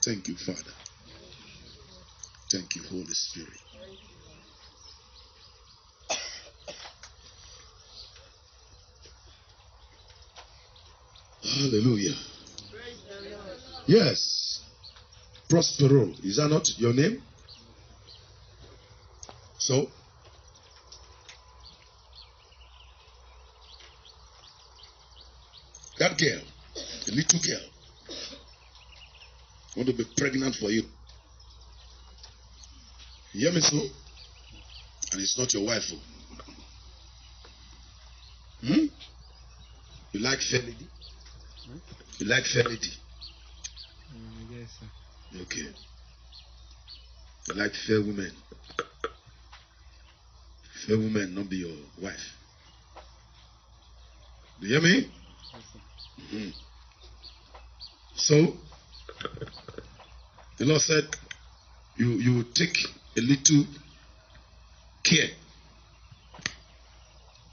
Thank you, Father. Thank you, Holy Spirit. Hallelujah. Yes. Prospero. Is that not your name? So, that girl, the little girl, want to be pregnant for you. You hear me so? And it's not your wife. Hmm? You like fair lady? You like fair lady? Yes, sir. Okay. You like fair women? Fair women not be your wife. Do you hear me? Yes, sir. Mm-hmm. So, the Lord said, you take a little care.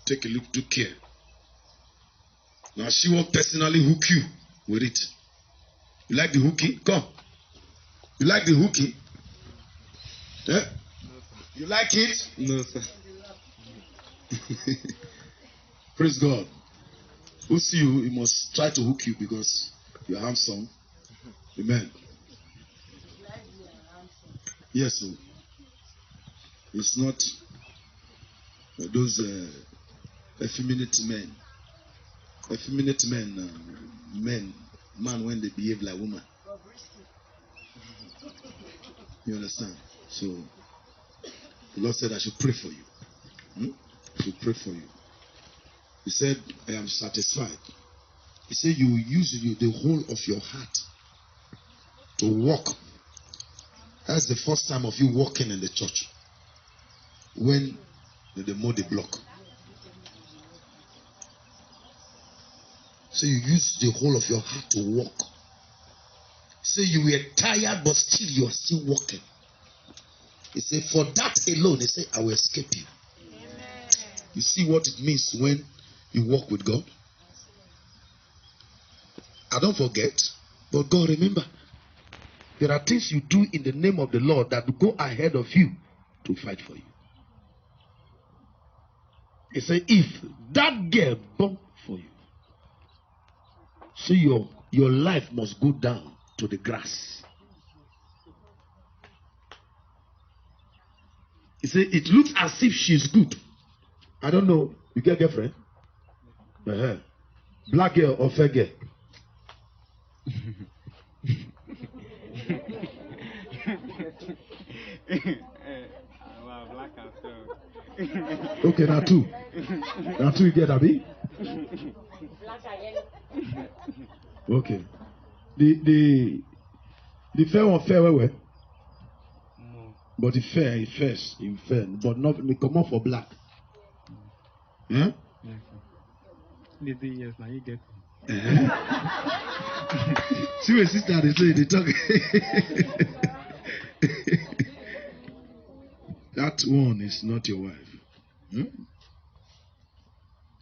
Take a little care. Now she will personally hook you with it. You like the hooking? Come. You like the hooking? Yeah? No, sir. You like it? No, sir. Praise God. Who see you, he must try to hook you because you're handsome. Amen. Yes, sir. It's not those effeminate men. Effeminate men, man when they behave like woman. You understand? So the Lord said I should pray for you. I should pray for you. He said, I am satisfied. He said you use the whole of your heart to walk. That's the first time of you walking in the church. When they mow the block. So you use the whole of your heart to walk. So you were tired, but still you are still walking. He said, for that alone, he said, I will escape you. Amen. You see what it means when you walk with God? I don't forget, but God, remember, there are things you do in the name of the Lord that will go ahead of you to fight for you. He said, if that girl born for you, so your life must go down to the grass. He said, it looks as if she's good. I don't know. You get a girlfriend? Black girl or fair girl? Wow, black and fair. Okay, now two. Now two you get, Abi? Okay. The fair one fair where? No. But the fair is first in fair, but not me come up for black. Yeah? Yes, sir. Yes, now you get it. See my sister they say they talk. That one is not your wife.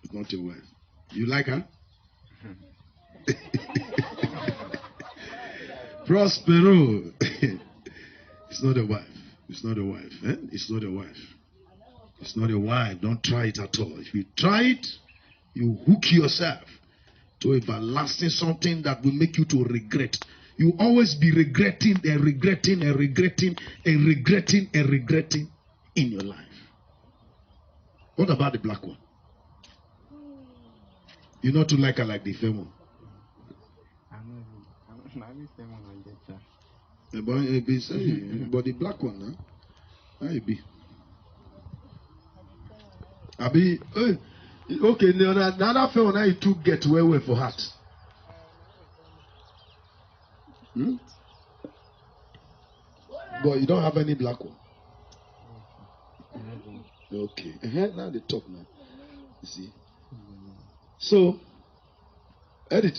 It's not your wife. You like her? Prospero. It's not a wife. It's not a wife. It's not a wife. It's not a wife. Don't try it at all. If you try it, you hook yourself to everlasting something that will make you to regret. You always be regretting and regretting and regretting and regretting and regretting in your life. What about the black one? You not to like her like the fair one. But the black one, huh? How you be? Abi, okay, the other fair one, how you two get well for heart? But you don't have any black one. Okay. Now they talk now. You see. So, edit.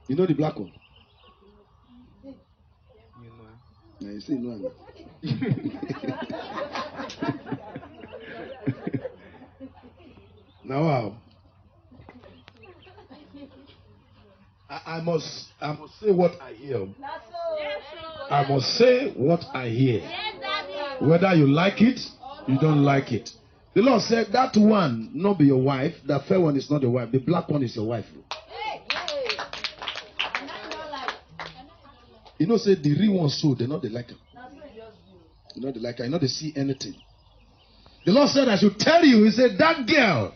You know the black one? You know. Now you see no. Now wow. I must say what I hear. I must say what I hear. Whether you like it, you don't like it. The Lord said that one not be your wife. The fair one is not your wife. The black one is your wife. You know, say the real one so they not they like her. You know they like her. You know they see anything. The Lord said I should tell you. He said that girl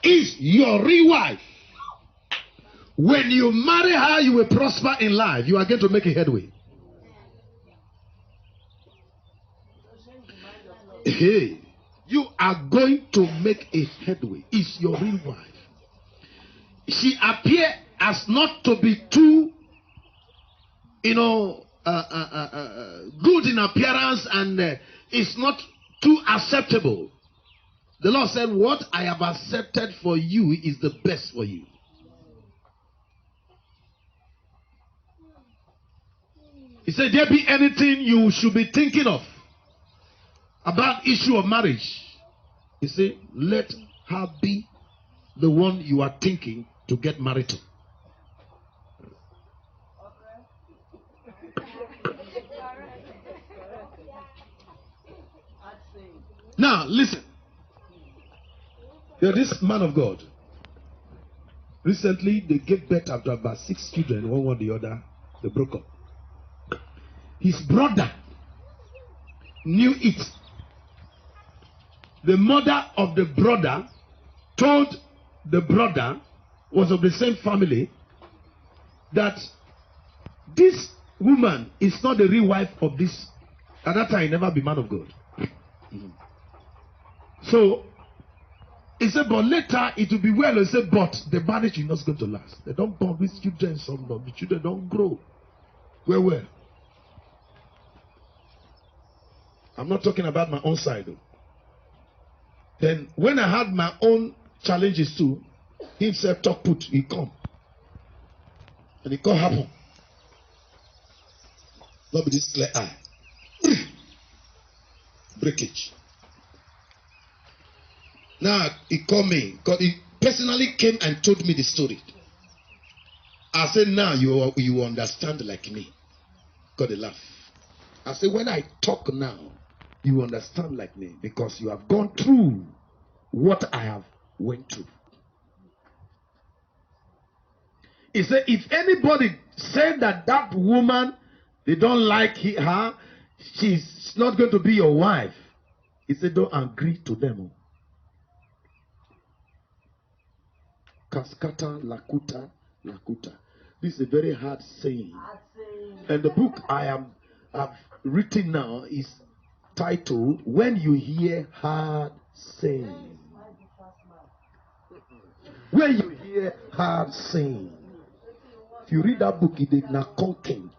is your real wife. When you marry her, you will prosper in life. You are going to make a headway. Hey, you are going to make a headway. It's your real wife. She appears as not to be too, good in appearance, and it's not too acceptable. The Lord said, what I have accepted for you is the best for you. He said, there be anything you should be thinking of about issue of marriage. He said, let her be the one you are thinking to get married to. Now, listen. This man of God, recently they gave birth after about 6 children, one the other, they broke up. His brother knew it. The mother of the brother told the brother, was of the same family, that this woman is not the real wife of this. At that time, he never be man of God. So, he said, but later it will be well. He said, but the marriage is not going to last. They don't born with children, some of the children don't grow. Well. I'm not talking about my own side though. Then when I had my own challenges too, he himself talk put, he come. And it can't happen. Not with this clear eye. Breakage. Now he called me. God, he personally came and told me the story. I said, now you understand like me. God, they laugh. I said, when I talk now, you understand like me because you have gone through what I have went through. He said, if anybody said that woman, they don't like her, she's not going to be your wife. He said, don't agree to them. Kaskata lakuta lakuta. This is a very hard saying. And the book have written now is titled, When You Hear Hard Saying. When you hear hard saying. If you read that book, it is not content.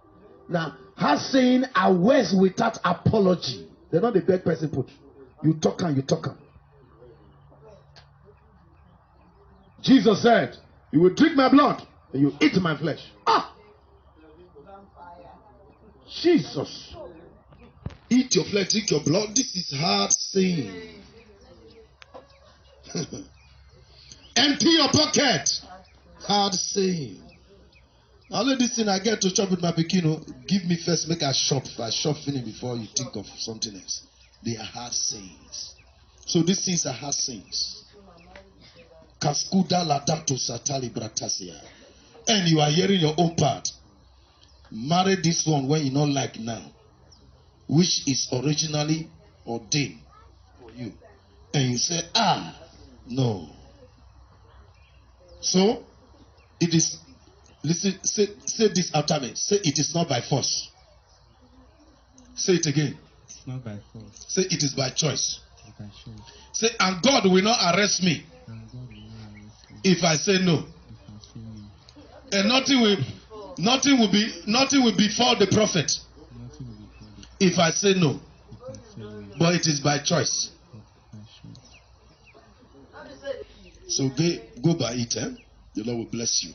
Now, hard saying are words without apology. They're not the bad person put. You talk and you talk. Jesus said, you will drink my blood and you eat my flesh. Ah! Jesus. Eat your flesh, drink your blood. This is hard saying. Empty your pocket. Hard saying. Only this thing I get to chop with my bikini. Give me first, make a shop. I shop finish before you think of something else. They are hard sayings. So these things are hard sayings. Kaskuda ladato satali bratasia. And you are hearing your own part. Marry this one when you don't like now, which is originally ordained for you. And you say, no. So, it is, listen, say this after me. Say it is not by force. Say it again. It's not by force. Say it is by choice. It's by choice. Say, and God will not arrest me if I say no. And nothing will befall the prophet if I say no. But it is by choice. So go by it, eh? The Lord will bless you.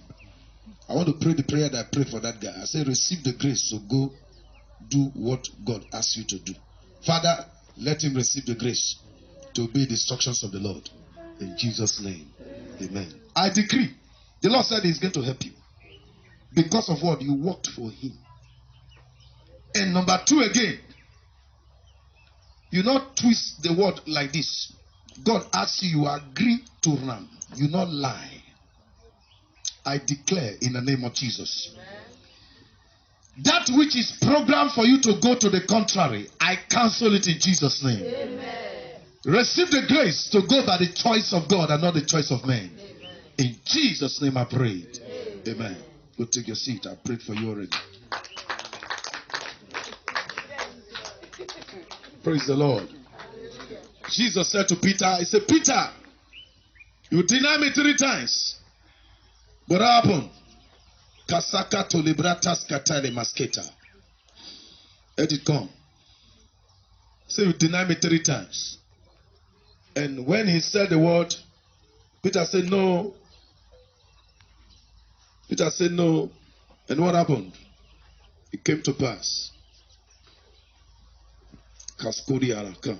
I want to pray the prayer that I prayed for that guy. I say, receive the grace to go do what God asks you to do. Father, let him receive the grace to obey the instructions of the Lord. In Jesus' name, amen. I decree. The Lord said he's going to help you. Because of what? You worked for him. And number 2 again, you not twist the word like this. God asks you, you agree to run. You not lie. I declare in the name of Jesus. That which is programmed for you to go to the contrary, I cancel it in Jesus' name. Amen. Receive the grace to go by the choice of God and not the choice of man. Amen. In Jesus' name I pray. Amen. Go take your seat. I prayed for you already. Praise the Lord. Jesus said to Peter, he said, Peter, you deny me 3 times. What happened? Kasaka to libratas katale masketa. Let it come. So you deny me 3 times. And when he said the word, Peter said no. Peter said no. And what happened? It came to pass. Kaskodi alaka.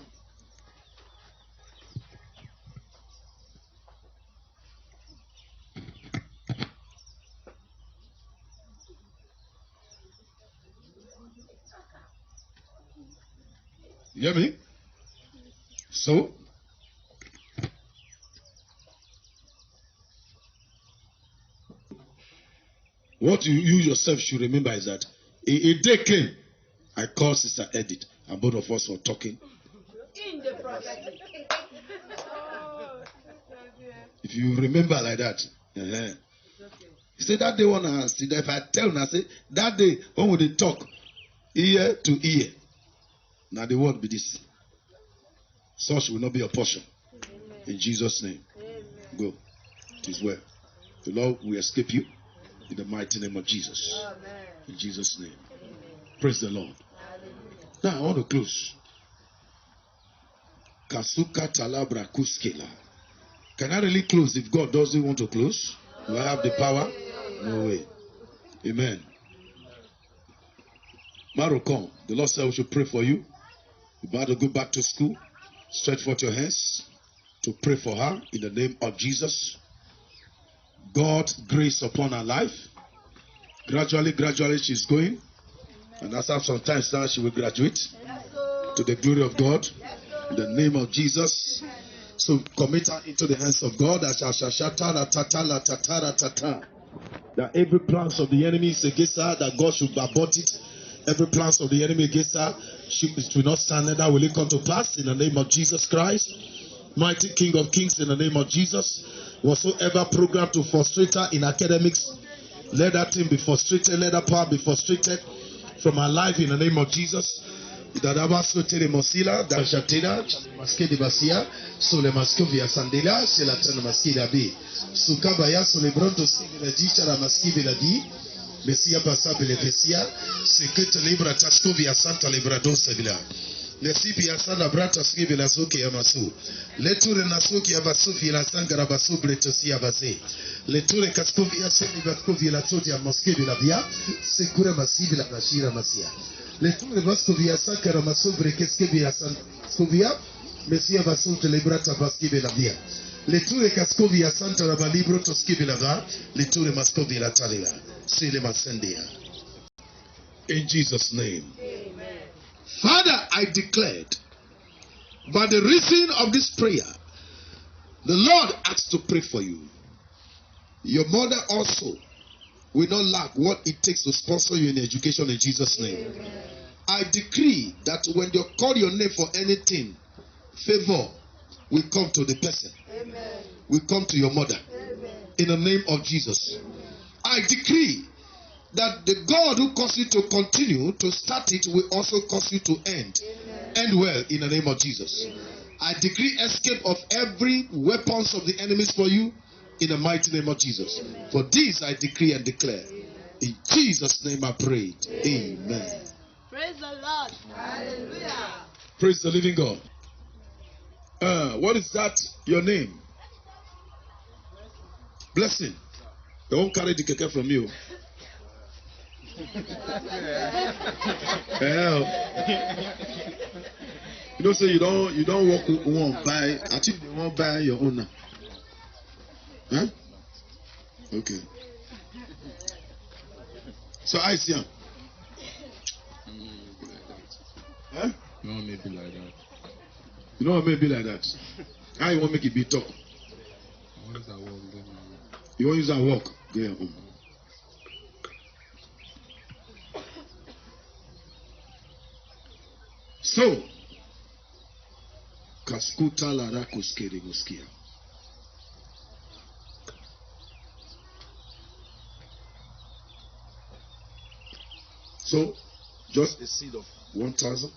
You hear me? So, what you yourself should remember is that a day came, I called Sister Edith, and both of us were talking. In the prophecy. If you remember like that, he said that day when I see that, if I tell him, I say that day when we talk ear to ear, now the word be this. Such will not be a portion. Amen. In Jesus' name. Amen. Go. It is well. The Lord will escape you in the mighty name of Jesus. Amen. In Jesus' name. Amen. Praise the Lord. Hallelujah. Now I want to close. Kasuka talabra kuskela. Can I really close if God doesn't want to close? Do I have the power? No way. Amen. Tomorrow come. The Lord said we should pray for you. You're about to go back to school. Stretch forth your hands to pray for her in the name of Jesus. God's grace upon her life. Gradually she's going. And as of sometimes now she will graduate to the glory of God in the name of Jesus. So commit her into the hands of God. That every plan of the enemy is against her, that God should abort it. Every plan of the enemy against her, it will not stand, neither will it come to pass in the name of Jesus Christ. Mighty King of Kings, in the name of Jesus. Whatsoever program to frustrate her in academics, let that thing be frustrated, let that power be frustrated from her life in the name of Jesus. Dadaba sotere mosila, dashatela, maske de basia, sole maske via sandela, c'est la tene maske de abi. Sukabaya sole bronto sigila di chara maske de la di. Messia passa beneficia, se que te libra tasco via santa librado sevilla. Nesipia sana brata skivi la suki ya masu. Leture na suki ya basu via sangara basu bretosi ya baze. Leture casco via seni basco via la soti ya moskevi la via, se cura masivi la bashira masia. Leture basco via sangara masu brekeske via scovia, messia basu te librata baskivi la via. Leture casco via santa la balibro toskivi la va, leture mascovi la talia. In Jesus' name. Amen. Father, I declared, by the reason of this prayer, the Lord asked to pray for you. Your mother also will not lack what it takes to sponsor you in education in Jesus' name. Amen. I decree that when you call your name for anything, favor will come to the person. Amen. Will come to your mother. Amen. In the name of Jesus. Amen. I decree that the God who caused you to continue to start it will also cause you to end. Amen. End well in the name of Jesus. Amen. I decree escape of every weapons of the enemies for you in the mighty name of Jesus. Amen. For this I decree and declare. Amen. In Jesus' name I pray. Amen. Amen. Praise the Lord. Hallelujah. Praise the living God. What is that? Your name? Blessing. They won't carry the keke from you. You don't say you don't walk one buy. I think they won't buy your own now. Huh? Okay. So I see him. Huh? No, maybe like that. You know what may be like that? How you want to make it be talk? Once I walk, then You want to use that walk? Go your home. So, kaskuta lara kuskere goskia. So, just a seed of 1,000.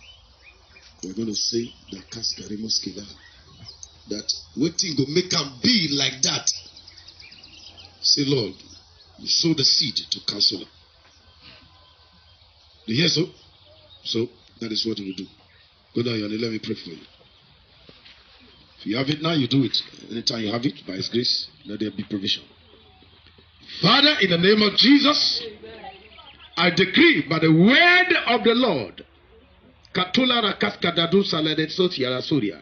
We're going to say that kaskare moskila. That waiting go make them be like that. Say, Lord, you sow the seed to cancel it. You hear so? So, that is what you will do. Go down here and let me pray for you. If you have it now, you do it. Anytime you have it, by His grace, let there be provision. Father, in the name of Jesus, I decree by the word of the Lord, Katula Rakaskadadu Salade Sotia Suria,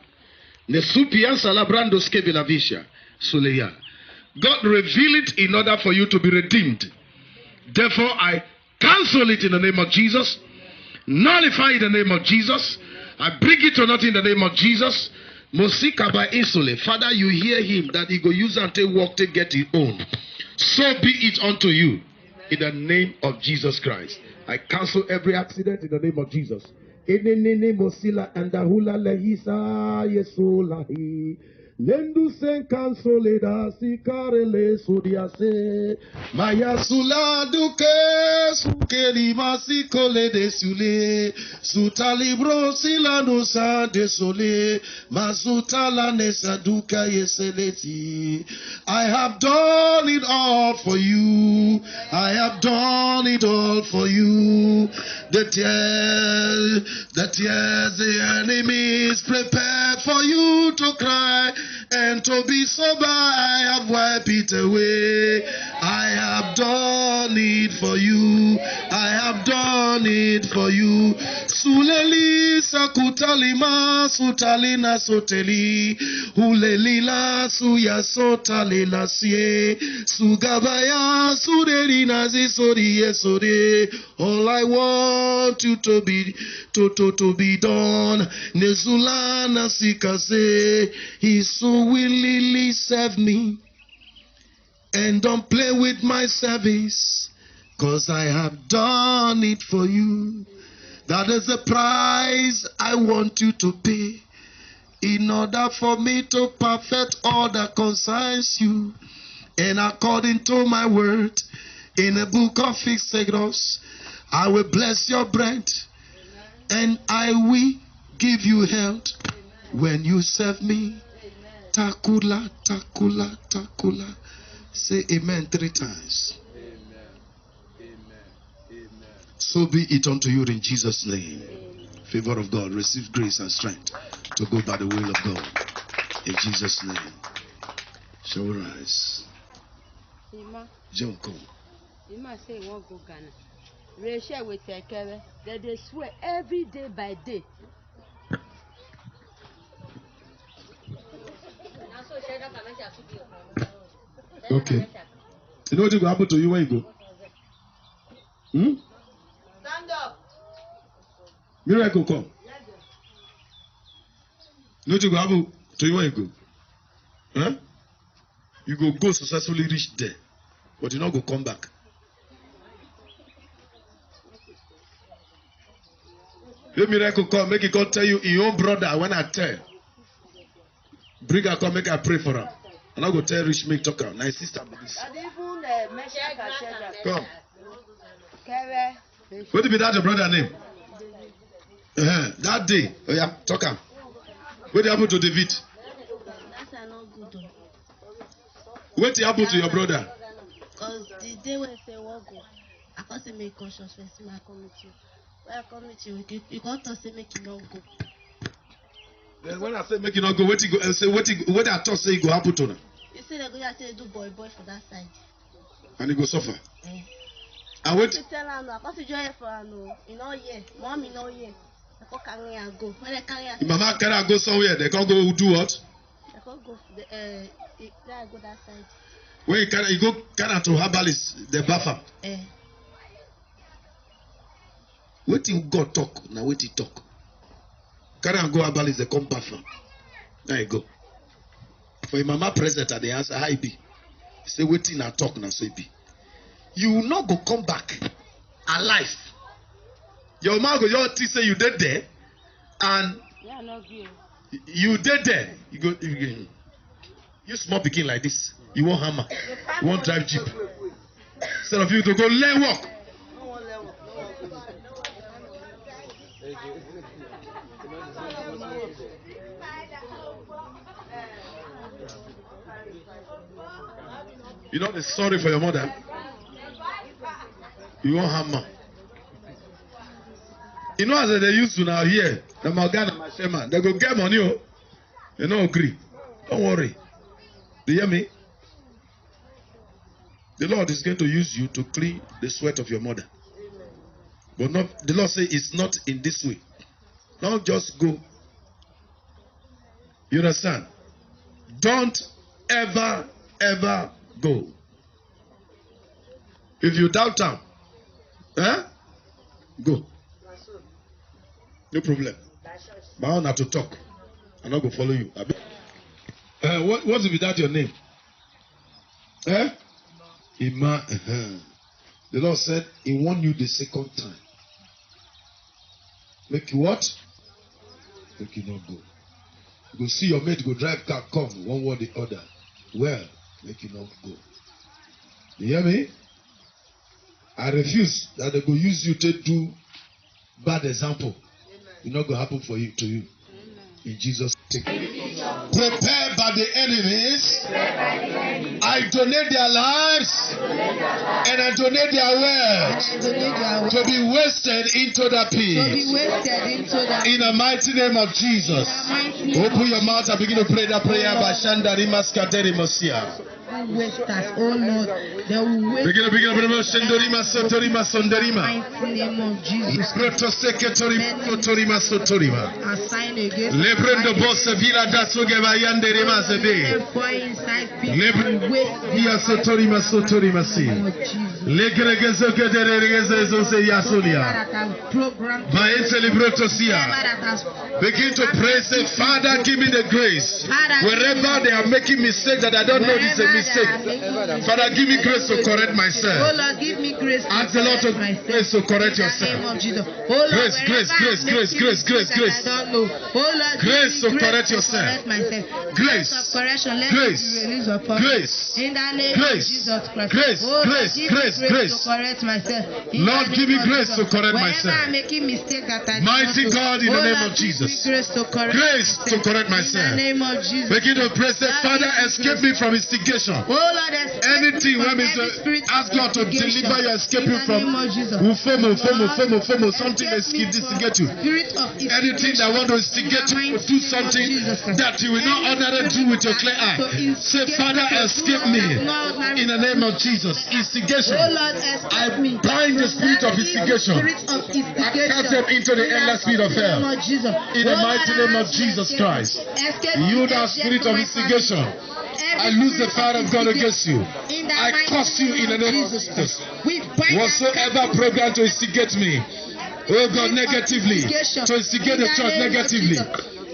Nesupian Salabrando Skevilavisha, Suleya. God reveal it in order for you to be redeemed. Therefore, I cancel it in the name of Jesus, nullify it in the name of Jesus. I bring it to nothing in the name of Jesus. Mosika by Isole. Father, you hear him that he go use and take work to get his own. So be it unto you in the name of Jesus Christ. I cancel every accident in the name of Jesus. Mosila and Dahula Lehisa Yesulahi. Lendu sen kansoleda sikarele sudiase maya sula duke sukeli masikole de sule sutalibro silano sa desole masutala nesa duka yeseleti. I have done it all for you. I have done it all for you. The tears the enemy is prepared for you to cry. And to be sober, I have wiped it away. I have done it for you. I have done it for you. Suleli sakutalima sutalina soteli. Ulelila suya sotalila sie. Sugabaya surelina zisori yesore. All I want you to be done. Nezulana sikase. He so willingly serve me. And don't play with my service, 'cause I have done it for you. That is the price I want you to pay, in order for me to perfect all that concerns you. And according to my word in the book of Exodus, I will bless your bread and I will give you health when you serve me. Takula, takula, takula. Say amen 3 times. Amen. Amen. Amen. So be it unto you in Jesus' name. Favor of God, receive grace and strength to go by the will of God. In Jesus' name. Shall we rise? John, come. You must say, won't go Ghana. Rachel will take care. That they swear every day by day. Okay. You know what will happen to you when you go? Stand up. Miracle come. You know what will happen to you when you go? Huh? You go successfully reach there, but you not go come back. Let miracle come, make it come tell you your own brother when I tell. Bring her come, make her pray for her. And I go tell Rich make talk her. My sister be this. Come. What be that your brother name? That day. Oh yeah, talk her. What happened to David? That's not good. What happened to your brother? Because the day when I say what go, I can't say make conscious first when I come with you. When I come with you, you can't say make it not go. Then when I say make it not go, what you go say what I thought say it go happen to her? You say they go just say do boy for that side. And he go suffer. Eh. And what? You tell her no, I can't join for her no. You know yeah, mommy no yeah. I can't carry her go. When they carry her, Mama carry her go somewhere. They can't go do what? I can't go. They go that side. When you go carry her to herbalist, the buffer. Eh. Waiting God talk. Now wait he talk. Carry and go about is the compass. There you go. For your mama present at the answer, how it be? Say waiting and talk now, so it be. You will not go come back alive. Your mama go your say you dead there, and Yeah, no good. you dead there. You small picking like this. You want hammer. You want drive jeep. Instead of you to go lay walk. You know the sorry for your mother. You want hammer. You know as they used to now here, the Morgan and my shaman, they go get money. Oh. You don't agree. Don't worry. Do you hear me? The Lord is going to use you to clean the sweat of your mother. But not the Lord says it's not in this way. Don't just go. You understand? Don't ever go. If you doubt him, go. No problem. But I want not to talk. I'm not going to follow you. What if that your name? Ima. The Lord said he warned you the second time. Make you what? Make you not go. You go see your mate go drive car come one way or the other. Well, make you not go. You hear me? I refuse that they go use you to do bad example. It's not going to happen for you to you. In Jesus' name. Prepared by the enemies, I donate their lives and I donate their words to be wasted into the pit. In the mighty name of Jesus. Open your mouth and begin to pray that prayer by Shandari Maskateri Mosia. Waste us, oh Lord. They will waste Begin Shandorima Sotorima Sonderima. mighty name of Jesus. Proto Seketorima Sotorima Sotorima. Assign against Lebrendo Bosse Villa da Sugeva Yanderima Sebe. for inside people. Lebrendo Waste Via Sotorima Sotorima Si. of Jesus. Legregezo Kederegezo Se Yasulia. That has programmed Vaese Libroto Sia. that has Begin to pray, say, Father, give me the grace. Wherever they are making mistakes that I don't know this is a mistake. Father, give me grace to correct Oh myself. Lord, give me grace to Ask the Lord to correct myself. grace to correct In the yourself. name of Jesus. Oh Lord, Grace, grace, wherever grace, I'm grace, making grace, grace, mistakes grace. that I don't know. Oh Lord, Grace give to me correct grace yourself. to correct myself. Grace. Of correction, let Grace. it be released upon me. Grace. In the name Grace. of Jesus Christ. Grace. Oh Lord, Grace. give Grace. me Grace. to correct myself. In Lord, the give me name of grace Jesus. to correct Wherever myself. I'm making mistakes that I Mighty don't know. God, in the Oh name Lord, of give me Jesus. grace to correct Grace myself. to correct In myself. the name of Jesus. Begin to pray, say, Lord, Father, give me escape grace. me from instigation. Oh Lord, escape Anything from when we every say, spirit ask God to of instigation. deliver you, escape In you the from name of Jesus. FOMO, something that Escape me from instigate you. spirit of Anything that want to instigate you to do something that you will not ordinarily do with your clear eye. Say, Father, escape me in the name of Jesus. Instigation. Oh Lord, I escape me. bind the spirit of instigation. I cast them into the endless spirit of hell. In the mighty name of Jesus Christ. You that spirit of instigation, I lose the fire of God against you. I curse you in the name of Jesus. Whatsoever program to instigate me, oh God, negatively, to instigate the church negatively,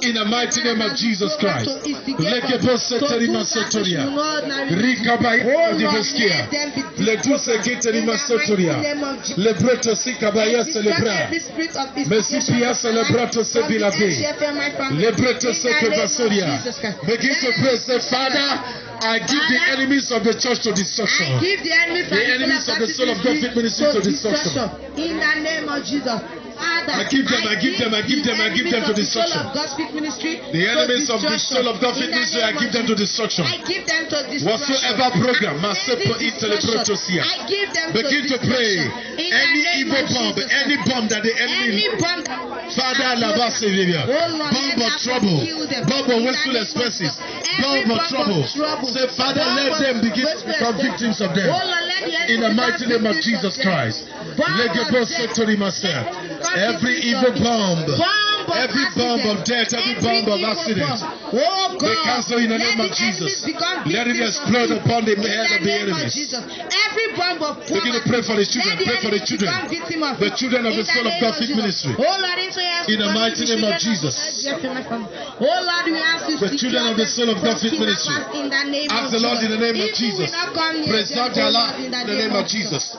in the mighty name of Jesus Christ. Lekebo Soterima Sotoria. Rikabaya Divoskia. Letu Seketerima Sotoria. Lebreto Sikabaya Celebra. Mesipia Celebrato Sebilabe. Lebreto Sekevasoria. Begin to pray, say, Father, I give the enemies of the church to destruction. The enemies of the soul of God fit ministry to destruction. In the name of Jesus. Father, I give them to destruction. The enemies of the soul of God fit ministry, I give them to destruction. I give them to destruction. Whatsoever program, Masepo Inteleprotosia. Begin to pray. Any evil bomb, any bomb that the enemy, Father, Lavasivia, bomb of trouble, bomb of wasteful expenses, bomb of trouble. Say, Father, let them begin to become victims of them. In the mighty name of Jesus Christ. Every evil bomb, every bomb of death, every bomb of accident, Oh Be God, cancelled in the name of Jesus. Let it explode upon the head of the enemies. Every bomb of poverty, Begin to pray for the children. Pray for the children. The children of the Soul of Gospel Ministry. In the mighty name of Jesus. Oh Lord, we ask you The children of the Soul of Gospel Ministry. in the name Ask of the Lord in the name of If we Jesus. will not come near Preserve them, their oh life Lord, in the name of Jesus.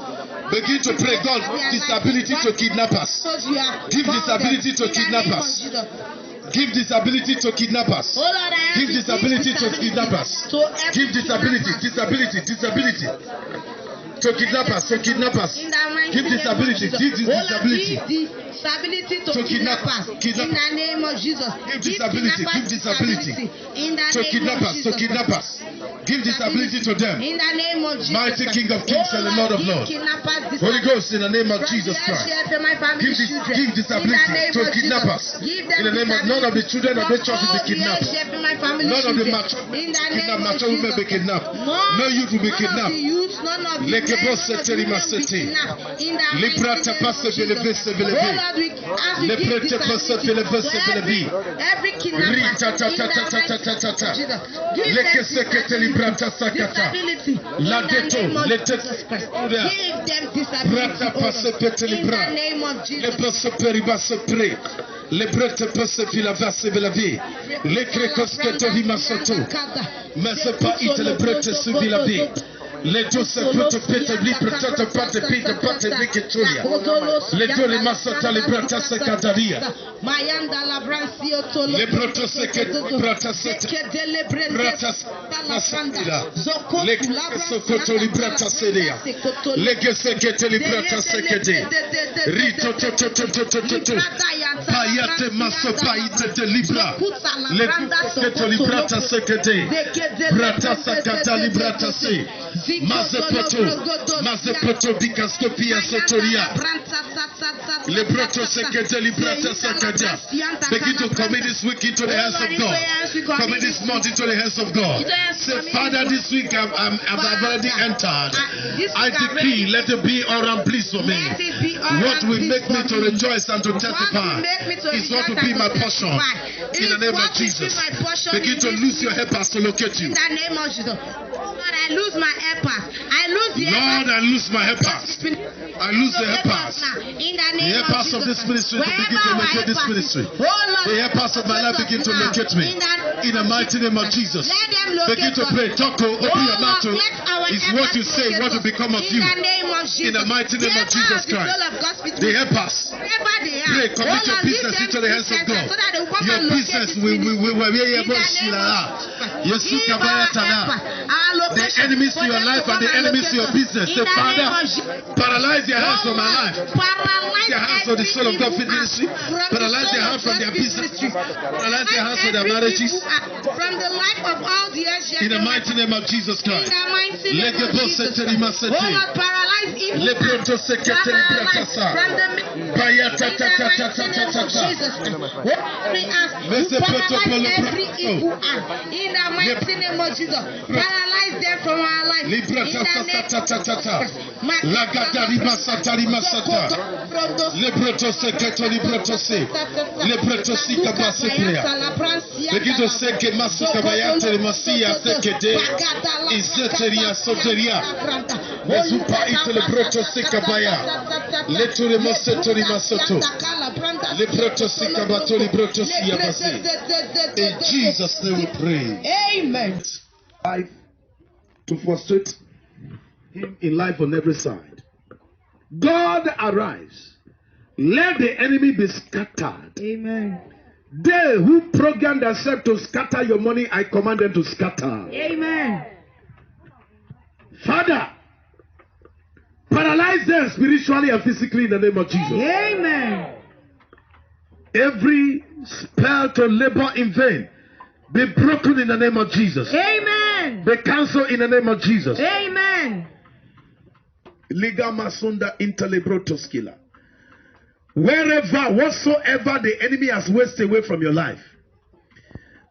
Begin to pray, God, disability to kidnappers. Give disability to kidnappers. Give disability to kidnappers. Give disability to kidnappers. Give disability to kidnappers. Give disability. Give disability to kidnappers. In the name of Jesus. Give disability In the to name of kidnappers. Jesus. Give disability to them. In the name of Jesus. Mighty King of Kings and the Lord of Lords. Holy Ghost, in the name of Jesus Christ. Give disability to kidnappers. In the name of none of the children of this church will be kidnapped. None of the mature women will be kidnapped. No youth will be kidnapped. Le brete pese fila vase velavi. Le krekos keto himasoto. Mese pa ite le brete su vilavi. Le dose puto pete li protata pate pite pate vikitulia. Le dole masata le brata se kadaria. Le broto se keto brata se brata masatila. Le keso koto li brata se dea. Le kese kete li brata se kede. Rito to to to to to to to. Payate maso paite te libra. Le keto li brata se kede. Brata se kata li brata se. Mazepoto bikaskopia sotoria. Le broto sekete librata sakata. Begin to commit this week into the hands of God. Commit this month into the hands of God. Say, Father, this week I've already entered. I decree, let it be all and please for me. What will make me to rejoice and to testify is what will be my portion. In the name of Jesus. Begin to lose your helpers to locate you. In the name of Jesus. Lord, I lose my helpers. I lose the Lord, I lose my helpers. I lose the helpers. In the The name helpers of this ministry to begin to locate this ministry. The helpers of my life begin to locate me. In the mighty name of Jesus. Begin to pray. Toko, open your mouth to is what you say, what will become of you. In the mighty name of Jesus Christ. The helpers. Pray, commit your business into the hands of God. Your business will be able the enemies to your life and the enemies to your business. Say, Father, paralyze their hands from my life. Paralyze their hands from the Soul of God ministry. Paralyze their hands from their business. Paralyze their hands from their marriages. From the life of all the earth. In the mighty name of Jesus Christ. In the mighty name of Jesus. Oh Lord, paralyze evil. From the in the mighty name of Jesus. Paralyze them from our life. In the name begin to say que masuka bayate masia sekete izeteria soteria mezupa itele broto sikabaya letore mosetori masoto le broto sikabatori broto siabasi. In Jesus' name we pray. Amen. Life to frustrate him in life on every side. God arise. Let the enemy be scattered. Amen. They who program themselves to scatter your money, I command them to scatter. Amen. Father, paralyze them spiritually and physically in the name of Jesus. Amen. Every spell to labor in vain be broken in the name of Jesus. Amen. Be cancelled in the name of Jesus. Amen. Liga masunda intelebrotoskila. Wherever, whatsoever the enemy has wasted away from your life,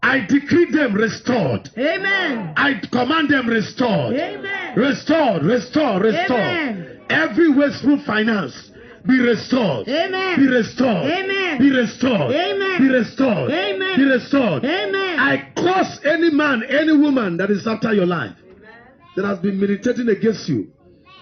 I decree them restored. Amen. I command them restored. Amen. Restored, restored, restored. Amen. Every wasteful finance be restored. Amen. Be restored. Amen. Be restored. Amen. Be restored. Amen. Be restored. Amen. I I curse any man, any woman that is after your life, that has been militating against you,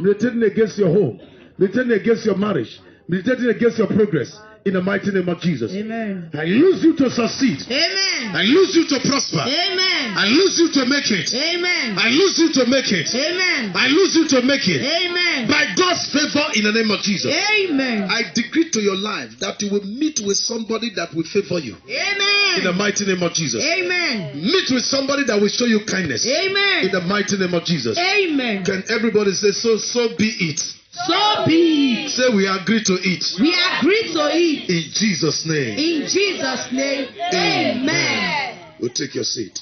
militating against your home, militating against your marriage, militating against your progress. In the mighty name of Jesus. Amen. I lose you to succeed. Amen. I lose you to prosper. Amen. I lose you to make it. Amen. I lose you to make it. Amen. I lose you to make it. Amen. By God's favor in the name of Jesus. Amen. I decree to your life that you will meet with somebody that will favor you. Amen. In the mighty name of Jesus. Amen. Meet with somebody that will show you kindness. Amen. In the mighty name of Jesus. Amen. Can everybody say, so be it? So be it. Say, we agree to it. We agree to it. In Jesus' name. In Jesus' name. Amen. We'll take your seat.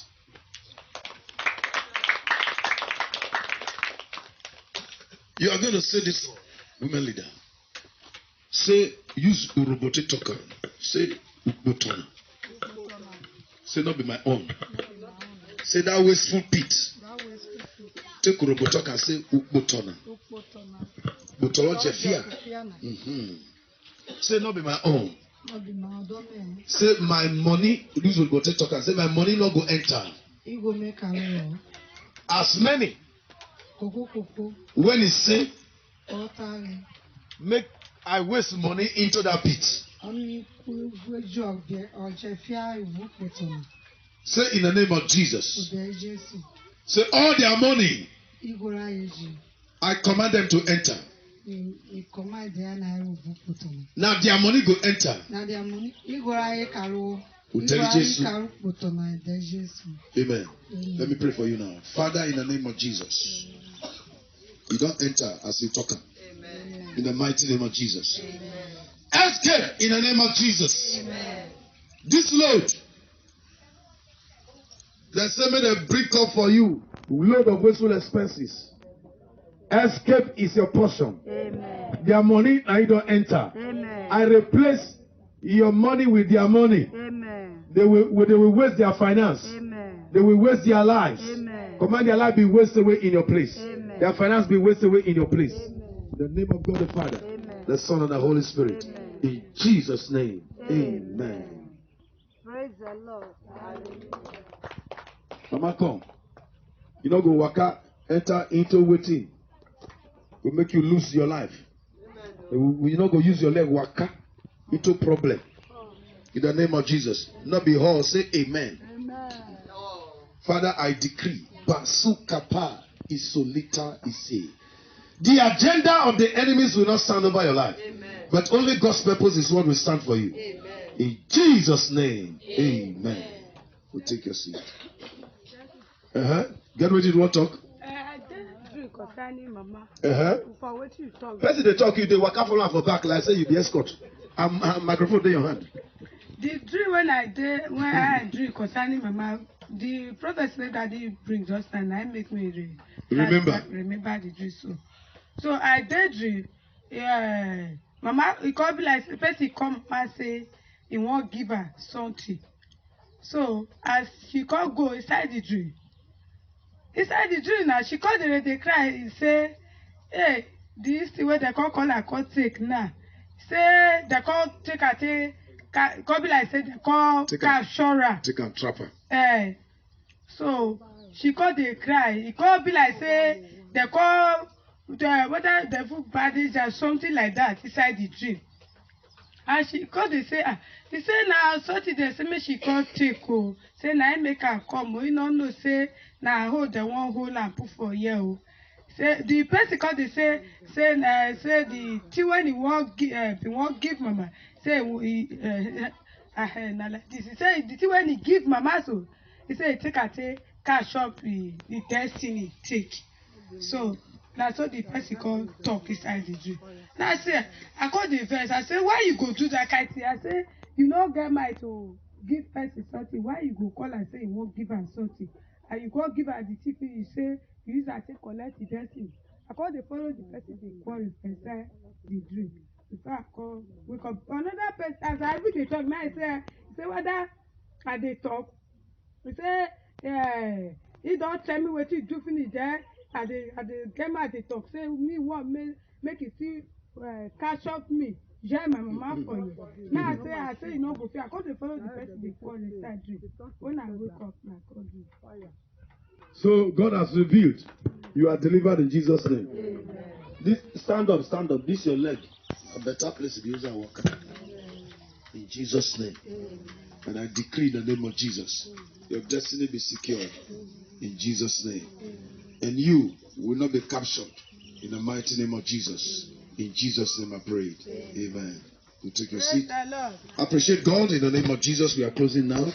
You are going to say this, women leader. Say, use robotic talker. Say, Ukbotona. Say, not be my own. Say, that wasteful pit. Take robotic and say, Ukbotona. Butolo Jefia. Say, not be my own. Say, my money, use robotic talker and say, my money not go enter. As many. When he say, make I waste money into that pit. Say in the name of Jesus. Say all their money. I command them to enter. Now their money go enter. Amen. Let me pray for you now. Father, in the name of Jesus. You don't enter as you talk. Amen. In the mighty name of Jesus. Amen. Escape in the name of Jesus. Amen. This load, they say may they bring up for you load of wasteful expenses. Escape is your portion. Amen. Their money now you don't enter. Amen. I replace your money with their money. Amen. They will waste their finance. Amen. They will waste their lives. Amen. Command their life be wasted away in your place. Amen. Their finance be wasted away in your place. Amen. In the name of God the Father, amen. The Son, and the Holy Spirit. Amen. In Jesus' name, amen. Amen. Praise the Lord. Mama, come. You know, go waka, enter into waiting. Will make you lose your life. You not go use your leg waka into problem. In the name of Jesus. Not be whole. Say amen. Amen. Father, I decree. Basukapa. Isolita ise. The agenda of the enemies will not stand over your life. Amen. But only God's purpose is what will stand for you. Amen. In Jesus' name. Amen. We'll take your seat. Get ready to talk. I did drink concerning Mama. For what you talk. Person they talk you, they walk up for back like say you be escort. Microphone in your hand. The dream when I drink concerning Mama, the prophet said that he bring just and I make me remember the dream. So I did dream. Yeah, Mama, it could be like the person come and say he won't give her something. So as she can't go inside the dream now, she called they cry and say, hey, this the way they can't call her can't take now. Say they can't take her could be like say they call capturer. Take and trapper. So she called they cry. It could be like say they call whether the food bandage or something like that inside the dream. And she called they say he say now something they say me she can't take say now make her come you know say now hold the one hold and put for you. Say the person called they say the tea when he won't give Mama say like this. He say the tea when he give Mama so he say take cash up the destiny take. So that's what the person called talk inside the dream. Now I say I call the verse. I say why you go do that kind thing? I say you no get mind to give person something. Why you go call and say you won't give her something? And you go give her the TP. You say you use her to collect the destiny. I call they follow the person they quarrel inside the dream. Before I call wake up another person as I read the talk now I say whether I they talk. He say he don't tell me what you do finish there. I dey get my dey talk say me want make it see catch up me join my mama for you. Now I say you no go fit. I come dey follow the person dey fall inside dream. When I wake up, na God do. So God has revealed. You are delivered in Jesus' name. This stand up. This your leg. A better place to use and walk. In Jesus' name. And I decree in the name of Jesus, your destiny be secured. In Jesus' name. And you will not be captured. In the mighty name of Jesus. In Jesus' name I prayed. Amen. You take your seat. Appreciate God in the name of Jesus. We are closing now.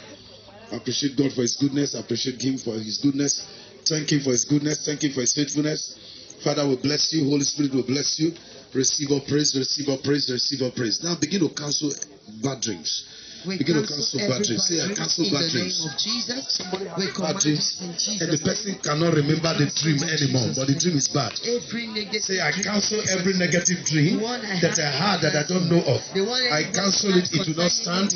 Appreciate God for His goodness. Appreciate Him for His goodness. Thank Him for His goodness. Thank Him for His faithfulness. Father will bless you. Holy Spirit will bless you. Receive all praise. Receive all praise. Receive all praise. Now begin to cancel bad dreams. Begin to cancel bad dreams. Say, I cancel bad dreams. Bad dreams. And the person cannot remember the dream anymore, but the dream is bad. Say, I cancel every negative dream that I had that I don't know of. I cancel it. It will not stand.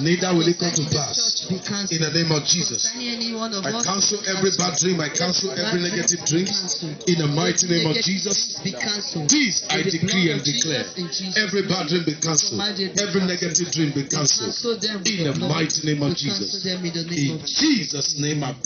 Neither will it come to pass. In the name of Jesus. I cancel every bad dream. I cancel every negative dream. In the mighty name of Jesus. This I decree and declare. Every bad dream be cancelled. Every negative dream be cancelled. In the mighty name of Jesus. In Jesus' name I pray.